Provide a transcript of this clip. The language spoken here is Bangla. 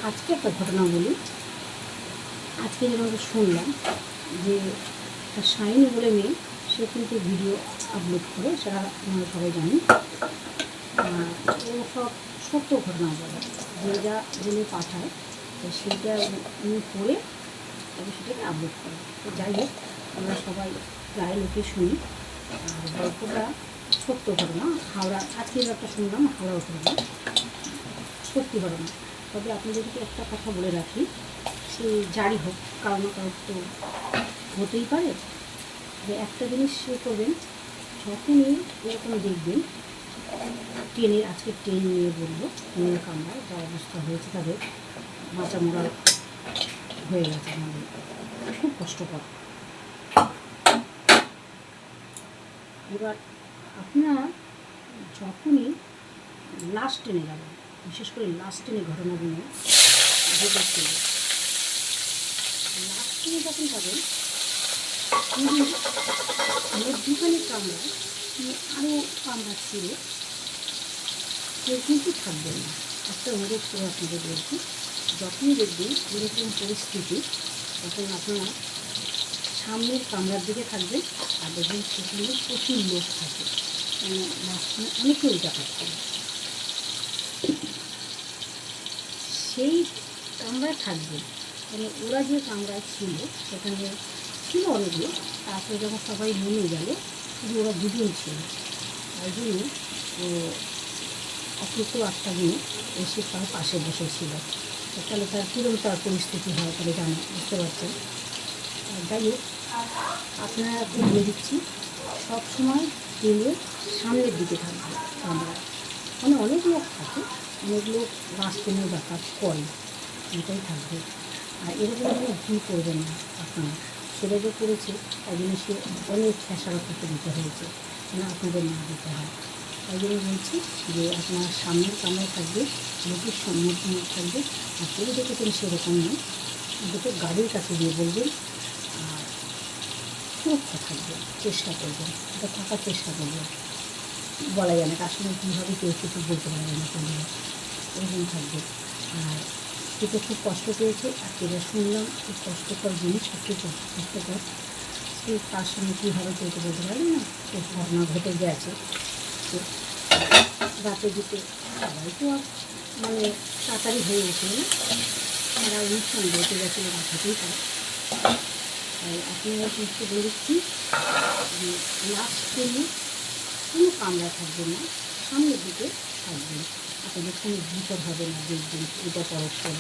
আজকে একটা ঘটনা বলি। আজকে যেমন শুনলাম যে একটা শাইনি বলে মেয়ে, সে কিন্তু ভিডিও আপলোড করে, সেটা আপনারা সবাই জানেন। ও সব সত্য ঘটনা বলে, যে যা বলে পাঠায় তো সেটা উনি পড়ে তবে সেটাকে আপলোড করে। তো যাই হোক, আমরা সবাই প্রায় লোকে শুনি। আর গল্পটা সত্য ঘটনা, হাওড়া, আজকে একটা শুনলাম হাওড়া ঘটনা, সত্যি ঘটনা। তবে আপনাদেরকে একটা কথা বলে রাখি, সে যারই হোক, কারো না কারোর তো হতেই পারে। যে একটা জিনিস সে করবেন, যখনই এরকম দেখবেন ট্রেনের, আজকে ট্রেন নিয়ে বলবো, ট্রেনের কামরায় যা অবস্থা হয়েছে তাদের বাঁচা মরা হয়ে গেছে, আমাদের খুব কষ্টকর। এবার আপনারা যখনই লাস্ট ট্রেনে যাবেন, বিশেষ করে লাস্ট ট্রেনে ঘটনাগুলো ঘটেছিল, লাস্ট ট্রেনে যখন যাবেন যদি মধ্যখানে কামরায় আরও কামরা ছিল, কেউ কিন্তু থাকবেন না। একটা অনুরোধ করে আপনাদের বলছি, যখনই দেখবেন এরকম পরিস্থিতি, তখন আপনারা সামনের কামরার দিকে থাকবেন। আর দেখবেন সেখানে প্রচুর লোক থাকে, মানে মাঝখানে অনেকে উল্টা থাকতেন, সেই কামরায় থাকবেন। মানে ওরা যে কামরায় ছিল সেখানে ছিল অনেক লোক, তারপরে যখন সবাই নেমে গেল শুধু ওরা দুজন ছিল। তাই জন্য ও অত্যন্ত আটটা দিনে এসে তার পাশে বসেছিল। তাহলে তার কীরকম তার পরিস্থিতি হয় তাহলে জানো, বুঝতে পারছেন। যাই হোক, আপনারা একটু বলে দিচ্ছি, সবসময় ট্রেনের সামনের দিকে থাকবে কামরায়। মানে অনেক লোক থাকে, অনেক লোক লাস্ট ট্রেনে যাতায়াত করে, এটাই থাকবে। আর এরকম কোনো ভুল করবেন না আপনারা। সেটা যে করেছে তাই জন্য সে অনেক খেসারত করতে দিতে হয়েছে, না আপনাদের না দিতে হয়। তাই জন্য বলছি যে আপনার সামনের কামরায় থাকবে, লোকের সম্মুখীন থাকবে। আর কেউ দেখেছেন সেরকম নয়, দুটো গাড়ির কাছে দিয়ে বলবেন। আর সুরক্ষা থাকবে, চেষ্টা করবেন, এটা থাকার চেষ্টা করবেন। বলা যায় না কার সঙ্গে কীভাবে কেউ কিছু বলতে পারবে না, কোনো এরকম থাকবে। আর সেটা খুব কষ্ট পেয়েছে, আর যেটা শুনলাম খুব কষ্টকর জিনিস, সত্যি কষ্টকর। সে তার সঙ্গে কীভাবে কেউ তো বলতে পারবে না, সে ঘটনা ঘটে গেছে। তো রাতে দিতে সবাই তো আর মানে তাড়াতাড়ি হয়ে ওঠে না, তারা অনুষ্ঠান বেঁচে গেছিলো, রাখাতেই পারে। তাই আপনারা কিন্তু বলে দিচ্ছি যে লাস্ট ট্রেনে কোনো কামরা থাকবে না, সামনের দিকে থাকবেন। আপনাদের কোনো বিপদ হবে না, দেখবেন এটা পরস্পর